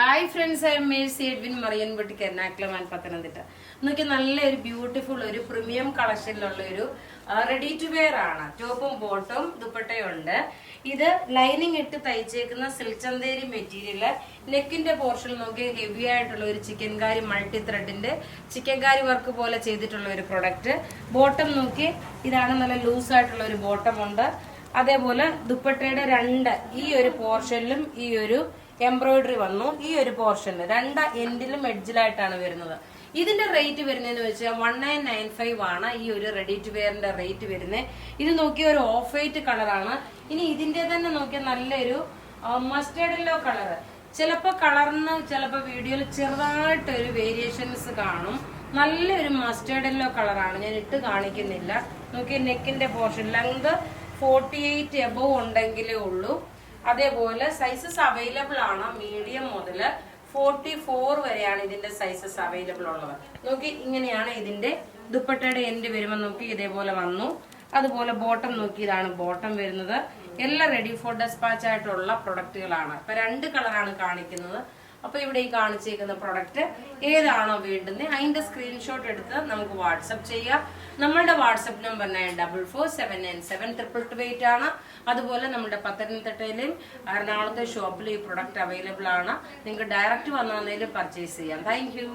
Hi friends, I am Mercy Edwin Marian boutique Ernakulam and Pathanamthitta. നോക്കി നല്ലൊരു beautiful ഒരു premium കളക്ഷനിലുള്ള ഒരു റെഡി ടു വെയർ ആണ്. ടോപ്പും ബോട്ടും ദുപ്പട്ടയുണ്ട്. ഇത് ലൈനിങ് ഇട്ട് തയ്ച്ചേക്കുന്ന സിൽക്ക് ചന്തേരി മെറ്റീരിയല്. നെക്കിന്റെ പോർഷൻ നോക്കി ഹെവി ആയിട്ടുള്ള ഒരു ചിക്കൻകാരി മൾട്ടി ത്രെഡിന്റെ ചിക്കൻകാരി വർക്ക് പോലെ ചെയ്തിട്ടുള്ള ഒരു പ്രൊഡക്റ്റ്. ബോട്ടം നോക്കി ഇതാണ്, നല്ല ലൂസ് ആയിട്ടുള്ള ഒരു ബോട്ടം ഉണ്ട്. അതേപോലെ ദുപ്പട്ടയുടെ ഈ ഒരു പോർഷനിലും ഈ ഒരു എംബ്രോയിഡറി വന്നു. ഈ ഒരു പോർഷനിൽ രണ്ട് എൻഡിലും എഡ്ജിലായിട്ടാണ് വരുന്നത്. ഇതിന്റെ റേറ്റ് വരുന്നതെന്ന് വെച്ചാൽ 1995 ആണ് ഈ ഒരു റെഡി ടു വെയറിന്റെ റേറ്റ് വരുന്നത്. ഇത് നോക്കിയ ഒരു ഓഫ് വൈറ്റ് കളറാണ്. ഇനി ഇതിന്റെ തന്നെ നോക്കിയ നല്ലൊരു മസ്റ്റേർഡ് യെല്ലോ കളർ. ചിലപ്പോ കളറിന് ചിലപ്പോ വീഡിയോയിൽ ചെറുതായിട്ടൊരു വേരിയേഷൻസ് കാണും. നല്ലൊരു മസ്റ്റേർഡ് യെല്ലോ കളറാണ്, ഞാൻ ഇട്ട് കാണിക്കുന്നില്ല. നോക്കിയ നെക്കിന്റെ പോർഷൻ ലെങ്ത് 48 എബവ് ഉണ്ടെങ്കിലേ ഉള്ളൂ. അതേപോലെ സൈസസ് അവൈലബിൾ ആണ്. മീഡിയം മുതൽ 44 വരെയാണ് ഇതിന്റെ സൈസസ് അവൈലബിൾ ഉള്ളത്. നോക്കി ഇങ്ങനെയാണ് ഇതിന്റെ ദുപ്പട്ടയുടെ എൻഡ് വരുമ്പോൾ നോക്കി ഇതേപോലെ വന്നു. അതുപോലെ ബോട്ടം നോക്കി ഇതാണ് ബോട്ടം വരുന്നത്. എല്ലാം റെഡി ഫോർ ഡെസ്പാച്ച് ആയിട്ടുള്ള പ്രൊഡക്റ്റുകളാണ്. ഇപ്പൊ 2 കളറാണ് കാണിക്കുന്നത്. അപ്പൊ ഇവിടെ ഈ കാണിച്ചേക്കുന്ന പ്രൊഡക്റ്റ് ഏതാണോ വേണ്ടുന്നത് അതിന്റെ സ്ക്രീൻഷോട്ട് എടുത്ത് നമുക്ക് വാട്സപ്പ് ചെയ്യാം. നമ്മളുടെ വാട്സപ്പ് നമ്പർ 9447972228 ആണ്. അതുപോലെ നമ്മുടെ പത്തനംതിട്ടയിലും എറണാകുളത്തെ ഷോപ്പിലും ഈ പ്രൊഡക്റ്റ് അവൈലബിൾ ആണ്. നിങ്ങൾക്ക് ഡയറക്റ്റ് വന്നതിൽ പർച്ചേസ് ചെയ്യാം. Thank you.